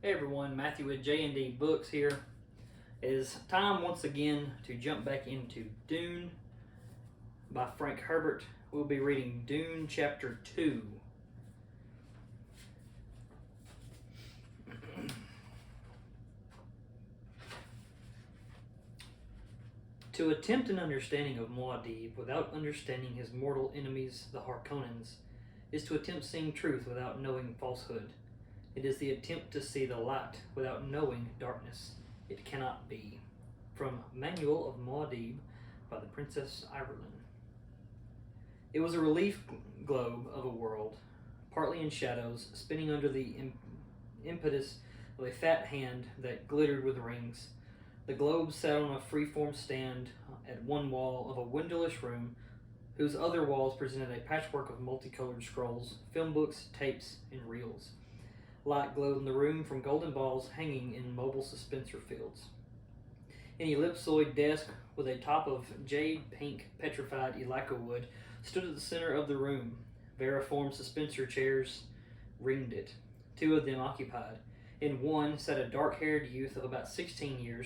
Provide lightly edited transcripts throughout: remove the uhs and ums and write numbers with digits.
Hey everyone, Matthew with J&D Books here. It is time once again to jump back into Dune by Frank Herbert. We'll be reading Dune Chapter 2. To attempt an understanding of Muad'Dib without understanding his mortal enemies, the Harkonnens, is to attempt seeing truth without knowing falsehood. It is the attempt to see the light without knowing darkness. It cannot be. From Manual of Muad'Dib by the Princess Irulan. It was a relief globe of a world, partly in shadows, spinning under the impetus of a fat hand that glittered with rings. The globe sat on a free-form stand at one wall of a windowless room, whose other walls presented a patchwork of multicolored scrolls, film books, tapes, and reels. Light glowed in the room from golden balls hanging in mobile suspensor fields. An ellipsoid desk with a top of jade-pink petrified Elika wood stood at the center of the room. Variform suspensor chairs ringed it, two of them occupied. In one sat a dark-haired youth of about 16 years,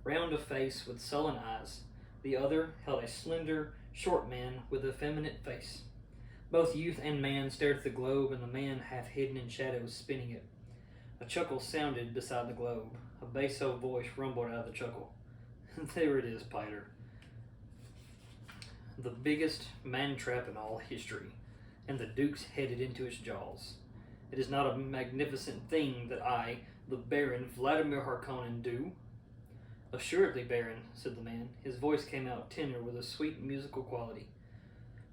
round of face with sullen eyes. The other held a slender, short man with a effeminate face. Both youth and man stared at the globe, and the man half hidden in shadows spinning it. A chuckle sounded beside the globe. A basso voice rumbled out of the chuckle. There it is, Piter. The biggest man-trap in all history, and the Duke's headed into its jaws. It is not a magnificent thing that I, the Baron Vladimir Harkonnen, do. Assuredly, Baron, said the man. His voice came out tender with a sweet musical quality.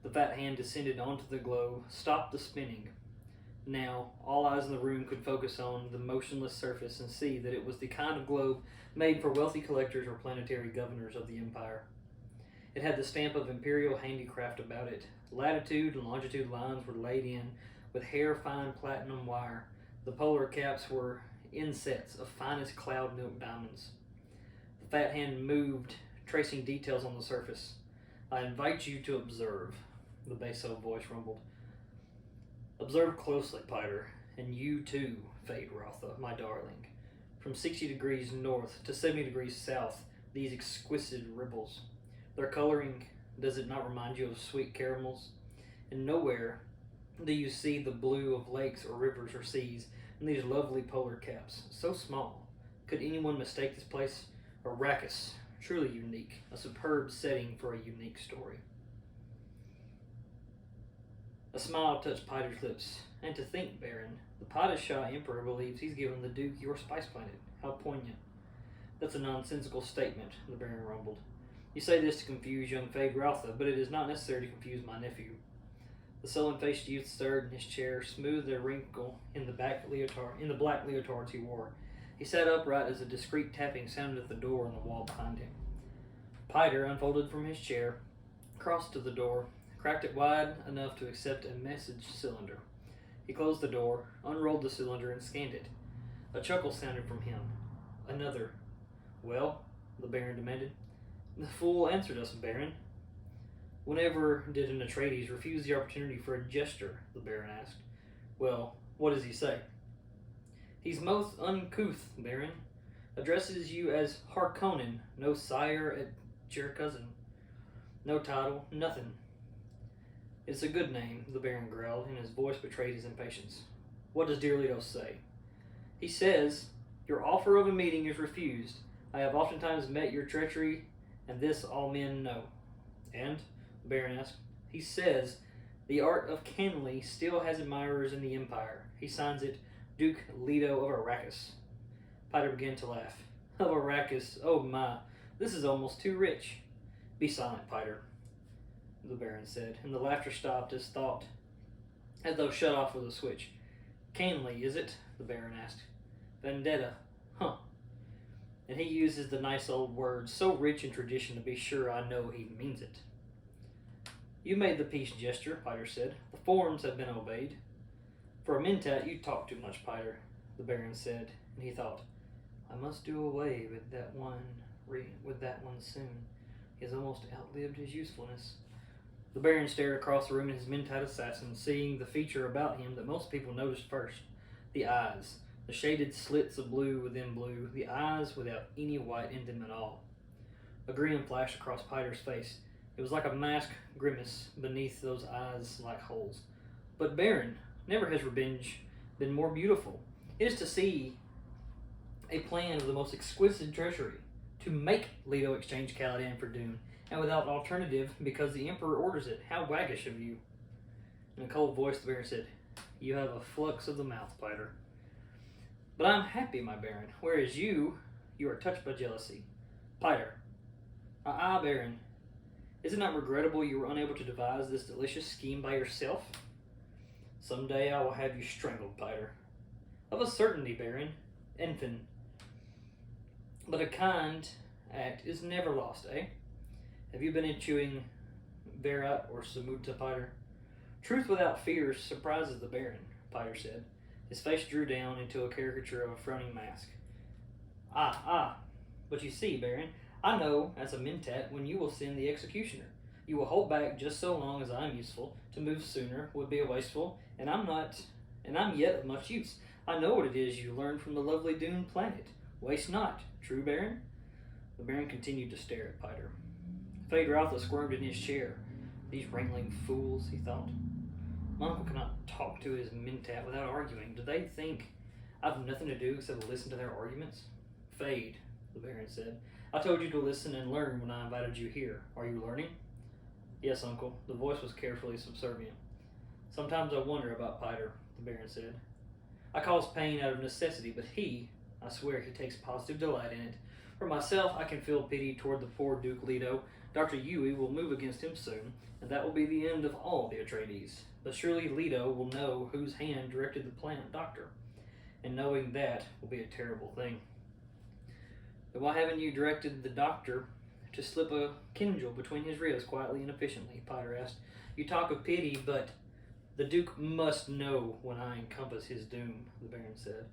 The fat hand descended onto the globe, stopped the spinning. Now, all eyes in the room could focus on the motionless surface and see that it was the kind of globe made for wealthy collectors or planetary governors of the Empire. It had the stamp of imperial handicraft about it. Latitude and longitude lines were laid in with hair-fine platinum wire. The polar caps were insets of finest cloud milk diamonds. The fat hand moved, tracing details on the surface. I invite you to observe, the basso voice rumbled. Observe closely, Piter, and you too, Feyd-Rautha, my darling. From 60 degrees north to 70 degrees south, these exquisite ripples. Their coloring, does it not remind you of sweet caramels? And nowhere do you see the blue of lakes or rivers or seas in these lovely polar caps, so small. Could anyone mistake this place? Arrakis, truly unique, a superb setting for a unique story. A smile touched Piter's lips. And to think, Baron, the Padishah Emperor believes he's given the Duke your spice planet. How poignant. That's a nonsensical statement, the Baron rumbled. You say this to confuse young Feyd-Rautha, but it is not necessary to confuse my nephew. The sullen-faced youth stirred in his chair, smoothed a wrinkle in the black leotards he wore. He sat upright as a discreet tapping sounded at the door in the wall behind him. Piter unfolded from his chair, crossed to the door, cracked it wide enough to accept a message cylinder. He closed the door, unrolled the cylinder, and scanned it. A chuckle sounded from him. Another. Well? The Baron demanded. The fool answered us, Baron. Whenever did an Atreides refuse the opportunity for a gesture? The Baron asked. Well, what does he say? He's most uncouth, Baron. Addresses you as Harkonnen, no sire at your cousin. No title, nothing. It's a good name, the Baron growled, and his voice betrayed his impatience. What does Dearlitos say? He says, your offer of a meeting is refused. I have oftentimes met your treachery, and this all men know. And? The Baron asked. He says, the art of Canley still has admirers in the Empire. He signs it, Duke Leto of Arrakis. Piter began to laugh. Of Arrakis, oh my, this is almost too rich. Be silent, Piter, the Baron said, and the laughter stopped as though shut off with a switch. Canley, is it? The Baron asked. Vendetta. Huh. And he uses the nice old word, so rich in tradition to be sure I know he means it. You made the peace gesture, Piter said. The forms have been obeyed. For a mentat, you talk too much, Piter, the Baron said, and he thought, I must do away with that one soon. He has almost outlived his usefulness. The Baron stared across the room at his mentat assassin, seeing the feature about him that most people noticed first, the eyes, The shaded slits of blue within blue, the eyes without any white in them at all. A grin flashed across Piter's face. It was like a masked grimace beneath those eyes like holes. But Baron, never has revenge been more beautiful. It is to see a plan of the most exquisite treachery, to make Leto exchange Caladan for Dune, and without alternative because the Emperor orders it. How waggish of you. In a cold voice the Baron said, You have a flux of the mouth, Piter. But I am happy, my Baron, whereas you are touched by jealousy. Piter. Baron. Is it not regrettable you were unable to devise this delicious scheme by yourself? Some day I will have you strangled, Piter. Of a certainty, Baron. Enfin. But a kind act is never lost, eh? Have you been chewing Verat or Samuta, Piter? Truth without fear surprises the Baron, Piter said. His face drew down into a caricature of a frowning mask. But you see, Baron, I know, as a mentat, when you will send the executioner. You will hold back just so long as I am useful. To move sooner would be wasteful, and I'm yet of much use. I know what it is you learned from the lovely Dune planet. Waste not, true, Baron? The Baron continued to stare at Piter. Feyd-Rautha squirmed in his chair. These wrangling fools, he thought. My uncle cannot talk to his mentat without arguing. Do they think I've nothing to do except to listen to their arguments? Feyd, the Baron said. I told you to listen and learn when I invited you here. Are you learning? Yes, uncle. The voice was carefully subservient. Sometimes I wonder about Piter, the Baron said. I cause pain out of necessity, but I swear he takes positive delight in it. For myself, I can feel pity toward the poor Duke Leto. Dr. Yui will move against him soon, and that will be the end of all the Atreides. But surely Leto will know whose hand directed the planet doctor, and knowing that will be a terrible thing. Then why haven't you directed the doctor to slip a Kindle between his ribs quietly and efficiently? Piter asked. You talk of pity, but the Duke must know when I encompass his doom, the Baron said.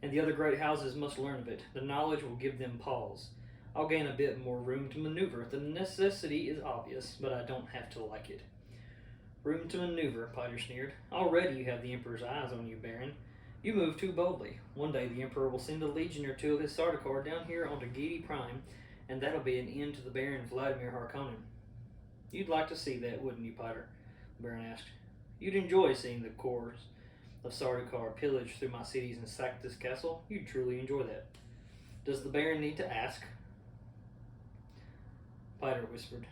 And the other great houses must learn of it. The knowledge will give them pause. I'll gain a bit more room to maneuver. The necessity is obvious, but I don't have to like it. Room to maneuver, Piter sneered. Already you have the Emperor's eyes on you, Baron. You move too boldly. One day the Emperor will send a legion or two of his Sardaukar down here onto Gedi Prime, and that'll be an end to the Baron Vladimir Harkonnen. You'd like to see that, wouldn't you, Piter? The Baron asked. You'd enjoy seeing the corps of Sardaukar pillage through my cities and sack this castle. You'd truly enjoy that. Does the Baron need to ask? Piter whispered.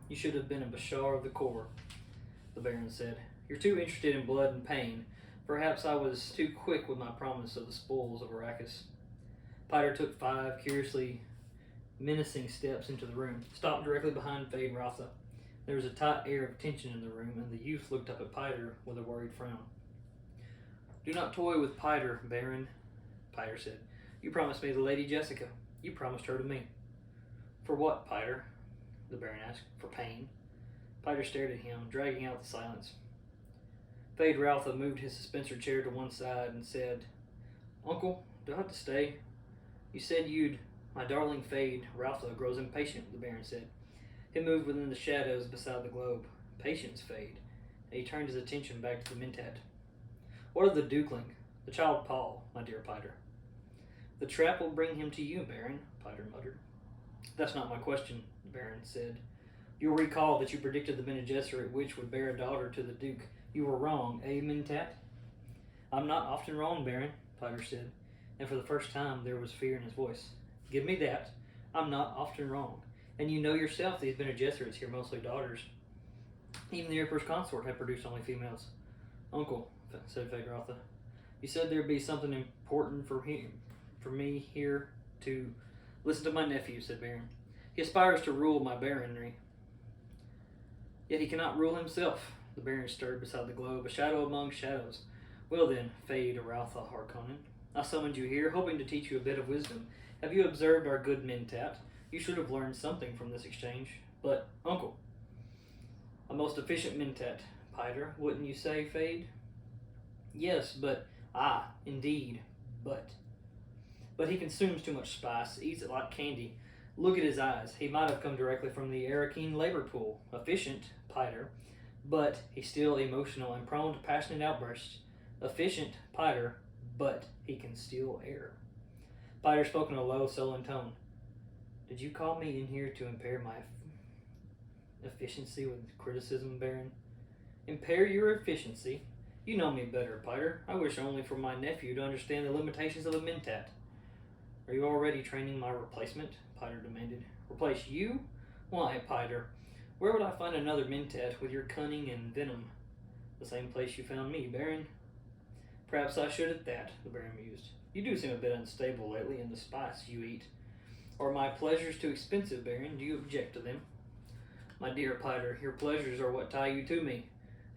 You should have been a Bashar of the corps, the Baron said. You're too interested in blood and pain. Perhaps I was too quick with my promise of the spoils of Arrakis. Piter took 5 curiously menacing steps into the room, stopped directly behind Feyd-Rautha. There was a tight air of tension in the room, and the youth looked up at Piter with a worried frown. Do not toy with Piter, Baron, Piter said. You promised me the Lady Jessica. You promised her to me. For what, Piter? The Baron asked. For pain. Piter stared at him, dragging out the silence. Feyd-Rautha moved his suspensor chair to one side and said, Uncle, do I have to stay? You said you'd... My darling Feyd-Rautha grows impatient, the Baron said. He moved within the shadows beside the globe. Patience, Feyd. And he turned his attention back to the mentat. What of the Dukeling, the child Paul, my dear Piter? The trap will bring him to you, Baron, Piter muttered. That's not my question, the Baron said. You'll recall that you predicted the Bene Gesserit witch would bear a daughter to the Duke. You were wrong, eh, mentat? I'm not often wrong, Baron, Piter said, and for the first time there was fear in his voice. Give me that. I'm not often wrong. And you know yourself these Bene Gesserits here mostly daughters. Even the Emperor's consort had produced only females. Uncle, said Feyd-Rautha, you said there'd be something important for me here to... Listen to my nephew, said Baron. He aspires to rule my baronry. Yet he cannot rule himself. The Baron stirred beside the globe, a shadow among shadows. Well then, Feyd-Rautha Harkonnen, I summoned you here, hoping to teach you a bit of wisdom. Have you observed our good mentat? You should have learned something from this exchange. But, Uncle, a most efficient mentat, Piter, wouldn't you say, Feyd? Yes, but, indeed, but. But he consumes too much spice, eats it like candy. Look at his eyes. He might have come directly from the Arakeen labor pool. Efficient, Piter, but he's still emotional and prone to passionate outbursts. Efficient, Piter, but he can steal air. Piter spoke in a low, sullen tone. Did you call me in here to impair my efficiency with criticism, Baron? Impair your efficiency? You know me better, Piter. I wish only for my nephew to understand the limitations of a mentat. Are you already training my replacement? Piter demanded. Replace you? Why, Piter? Where would I find another mentat with your cunning and venom? The same place you found me, Baron. Perhaps I should at that, the Baron mused. You do seem a bit unstable lately in the spice you eat. Are my pleasures too expensive, Baron? Do you object to them? My dear Piter, your pleasures are what tie you to me.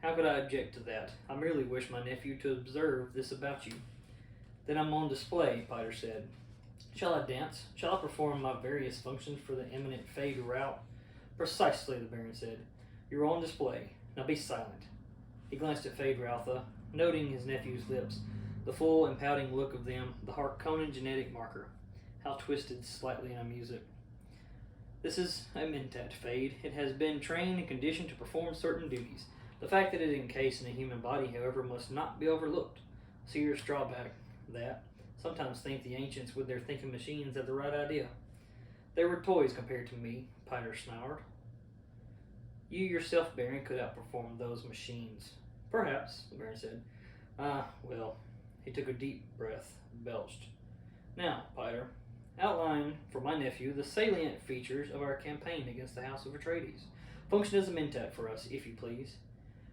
How could I object to that? I merely wish my nephew to observe this about you. Then I'm on display, Piter said. Shall I dance? Shall I perform my various functions for the eminent Fade route? Precisely, the Baron said. You're on display. Now be silent. He glanced at Fade Routha, noting his nephew's lips, the full and pouting look of them, the Harkonnen genetic marker. How twisted slightly in a music. This is a mentat, Fade. It has been trained and conditioned to perform certain duties. The fact that it is encased in a human body, however, must not be overlooked. Seer's drawback, that. Sometimes think the ancients with their thinking machines had the right idea. They were toys compared to me, Piter snarled. You yourself, Baron, could outperform those machines. Perhaps, the Baron said. Well, he took a deep breath, belched. Now, Piter, outline for my nephew the salient features of our campaign against the House of Atreides. Function as a mentat for us, if you please.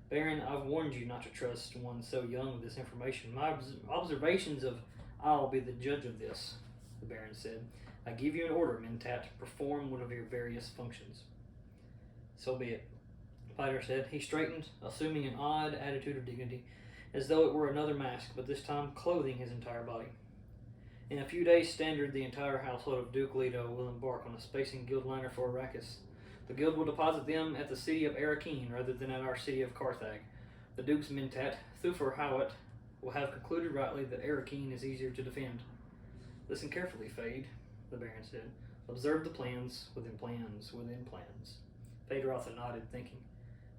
Baron, I've warned you not to trust one so young with this information. My observations of I'll be the judge of this, the Baron said. I give you an order, mentat, to perform one of your various functions. So be it, Piter said. He straightened, assuming an odd attitude of dignity, as though it were another mask, but this time clothing his entire body. In a few days' standard, the entire household of Duke Leto will embark on a spacing guild liner for Arrakis. The guild will deposit them at the city of Arrakeen rather than at our city of Carthage. The Duke's mentat, Thufir Hawat, will have concluded rightly that Arrakeen is easier to defend. Listen carefully, Fade, the Baron said. Observe the plans within plans within plans. Fade Routha nodded, thinking,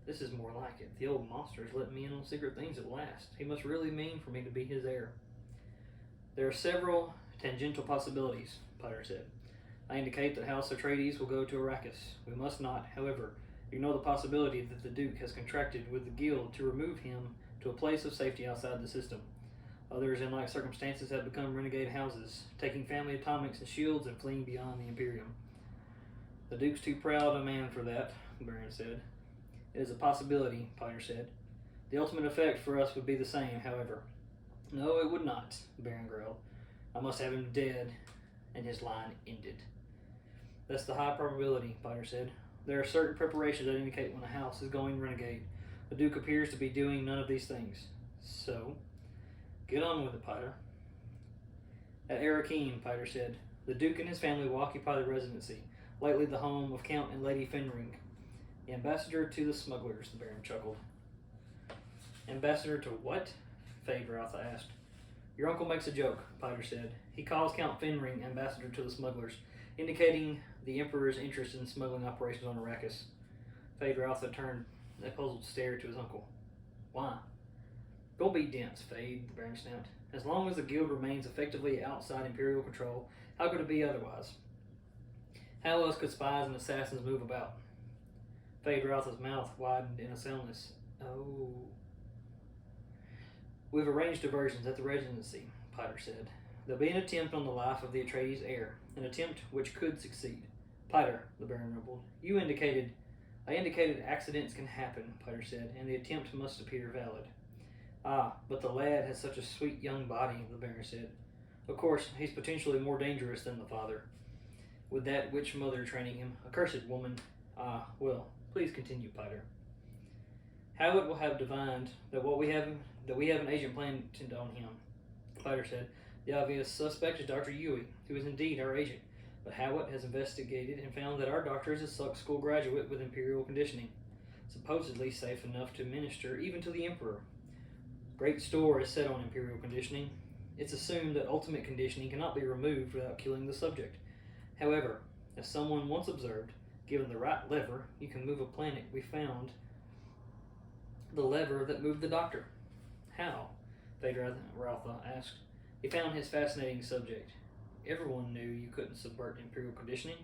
this is more like it. The old monster has let me in on secret things at last. He must really mean for me to be his heir. There are several tangential possibilities, Piter said. I indicate that House Atreides will go to Arrakis. We must not, however, ignore the possibility that the Duke has contracted with the Guild to remove him to a place of safety outside the system. Others, in like circumstances, have become renegade houses, taking family atomics and shields and fleeing beyond the Imperium. The Duke's too proud a man for that, the Baron said. It is a possibility, Piter said. The ultimate effect for us would be the same, however. No, it would not, the Baron growled. I must have him dead, and his line ended. That's the high probability, Piter said. There are certain preparations that indicate when a house is going renegade. The Duke appears to be doing none of these things. So, get on with it, Piter. At Arrakeen, Piter said, the Duke and his family will occupy the residency, lately the home of Count and Lady Fenring. The ambassador to the smugglers, the Baron chuckled. Ambassador to what? Fade Routha asked. Your uncle makes a joke, Piter said. He calls Count Fenring ambassador to the smugglers, indicating the Emperor's interest in smuggling operations on Arrakis. Fade Routha turned a puzzled stare to his uncle. Why? Don't be dense, Fade, the Baron snapped. As long as the Guild remains effectively outside Imperial control, how could it be otherwise? How else could spies and assassins move about? Fade Routha's mouth widened in a soundness. Oh. We've arranged diversions at the residency, Piter said. There'll be an attempt on the life of the Atreides heir, an attempt which could succeed. Piter, the Baron rumbled. I indicated accidents can happen, Piter said, and the attempt must appear valid. Ah, but the lad has such a sweet young body, the Baron said. Of course, he's potentially more dangerous than the father. With that witch mother training him, a cursed woman. Ah, well, please continue, Piter. Howard will have divined that we have an agent planted on him, Piter said. The obvious suspect is Dr. Yui, who is indeed our agent, but Howard has investigated and found that our doctor is a Suck School graduate with Imperial conditioning, supposedly safe enough to minister even to the Emperor. Great store is set on Imperial conditioning. It's assumed that ultimate conditioning cannot be removed without killing the subject. However, as someone once observed, given the right lever, you can move a planet. We found the lever that moved the doctor. How? Fade Routha asked. He found his fascinating subject. Everyone knew you couldn't subvert imperial conditioning.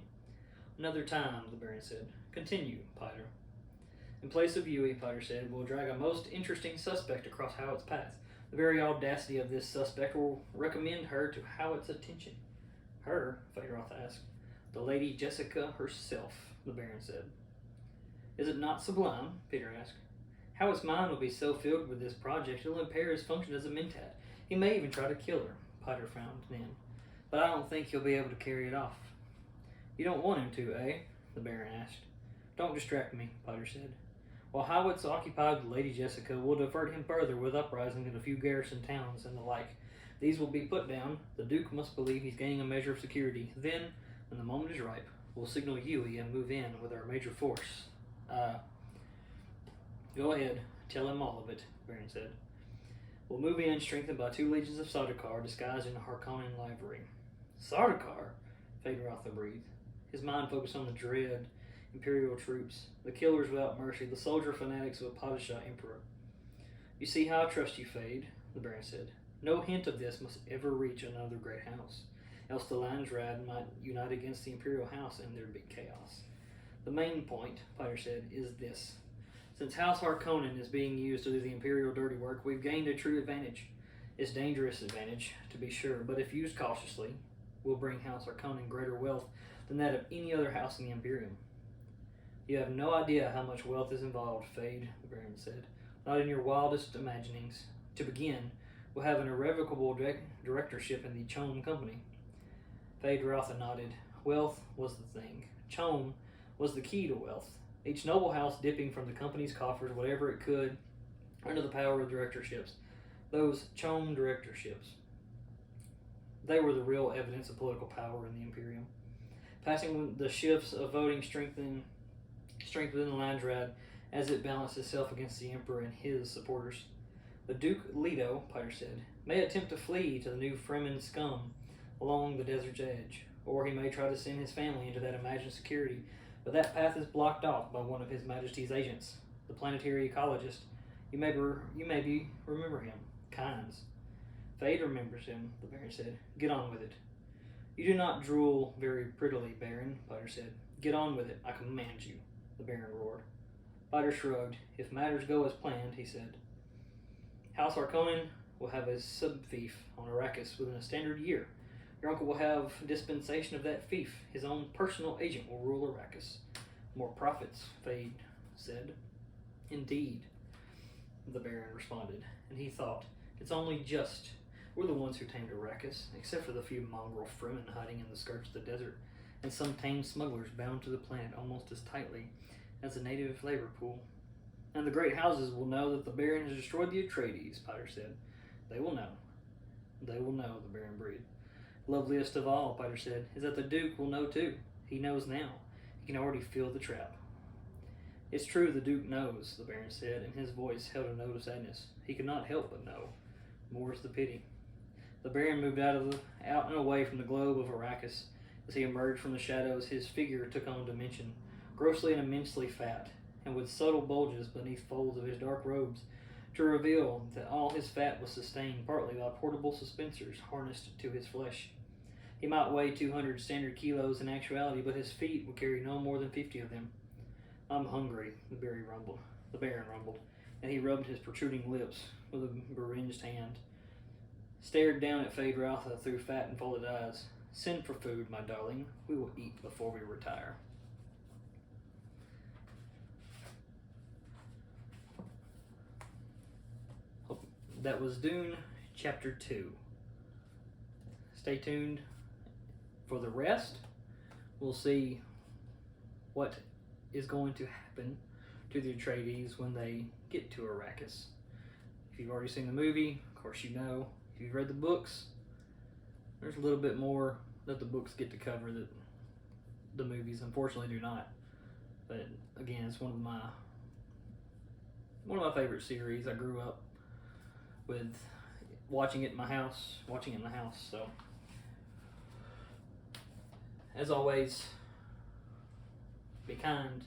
Another time, the Baron said. Continue, Piter. In place of Yui, Piter said, we'll drag a most interesting suspect across Howit's path. The very audacity of this suspect will recommend her to Howit's attention. Her? Federoth asked. The Lady Jessica herself, the Baron said. Is it not sublime? Peter asked. Howit's mind will be so filled with this project it'll impair his function as a mentat. He may even try to kill her, Piter frowned then. But I don't think he'll be able to carry it off. You don't want him to, eh? The Baron asked. Don't distract me, Piter said. While Howit's occupied with Lady Jessica, we'll divert him further with uprisings in a few garrison towns and the like. These will be put down. The Duke must believe he's gaining a measure of security. Then, when the moment is ripe, we'll signal Yui and move in with our major force. Go ahead. Tell him all of it, Baron said. We'll move in, strengthened by 2 legions of Sardaukar, disguised in Harkonnen livery. Sardaukar? Federoth breathed. His mind focused on the dread Imperial troops, the killers without mercy, the soldier fanatics of a Padishah Emperor. You see how I trust you, Fade, the Baron said. No hint of this must ever reach another great house, else the Landsraad might unite against the Imperial House and there'd be chaos. The main point, Piter said, is this. Since House Harkonnen is being used to do the Imperial dirty work, we've gained a true advantage. It's dangerous advantage, to be sure, but if used cautiously, will bring House Harkonnen greater wealth than that of any other house in the Imperium. You have no idea how much wealth is involved, Fade, the Baron said. Not in your wildest imaginings. To begin, we'll have an irrevocable directorship in the Chom Company. Fade Rotha nodded. Wealth was the thing. Chom was the key to wealth. Each noble house dipping from the company's coffers whatever it could under the power of directorships. Those Chom directorships. They were the real evidence of political power in the Imperium. Passing the shifts of voting strength within the Landsraad as it balanced itself against the Emperor and his supporters. The Duke Leto, Piter said, may attempt to flee to the new Fremen scum along the desert's edge, or he may try to send his family into that imagined security, but that path is blocked off by one of His Majesty's agents, the planetary ecologist. You may remember him, Kynes. Fade remembers him, the Baron said. Get on with it. You do not drool very prettily, Baron, Piter said. Get on with it, I command you, the Baron roared. Piter shrugged. If matters go as planned, he said. House Harkonnen will have a sub-fief on Arrakis within a standard year. Your uncle will have dispensation of that fief. His own personal agent will rule Arrakis. More profits, Fade said. Indeed, the Baron responded, and he thought, it's only just. We're the ones who tamed Arrakis, except for the few mongrel Fremen hiding in the skirts of the desert, and some tame smugglers bound to the planet almost as tightly as a native labor pool. And the great houses will know that the Baron has destroyed the Atreides, Piter said. They will know. They will know, the Baron breathed. Loveliest of all, Piter said, is that the Duke will know too. He knows now. He can already feel the trap. It's true the Duke knows, the Baron said, and his voice held a note of sadness. He could not help but know. More's the pity. The Baron moved out and away from the globe of Arrakis. As he emerged from the shadows, his figure took on dimension, grossly and immensely fat, and with subtle bulges beneath folds of his dark robes, to reveal that all his fat was sustained partly by portable suspensors harnessed to his flesh. He might weigh 200 standard kilos in actuality, but his feet would carry no more than 50 of them. I'm hungry, the Baron rumbled, and he rubbed his protruding lips with a beringed hand. Stared down at Fade Rotha through fat and folded eyes. Send for food, my darling. We will eat before we retire. That was Dune, Chapter 2. Stay tuned for the rest. We'll see what is going to happen to the Atreides when they get to Arrakis. If you've already seen the movie, of course you know. If you've read the books, there's a little bit more that the books get to cover that the movies unfortunately do not. But again, it's one of my favorite series. I grew up with watching it in the house. So, as always, be kind,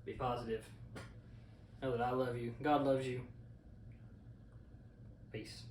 be positive. Know that I love you. God loves you. Peace.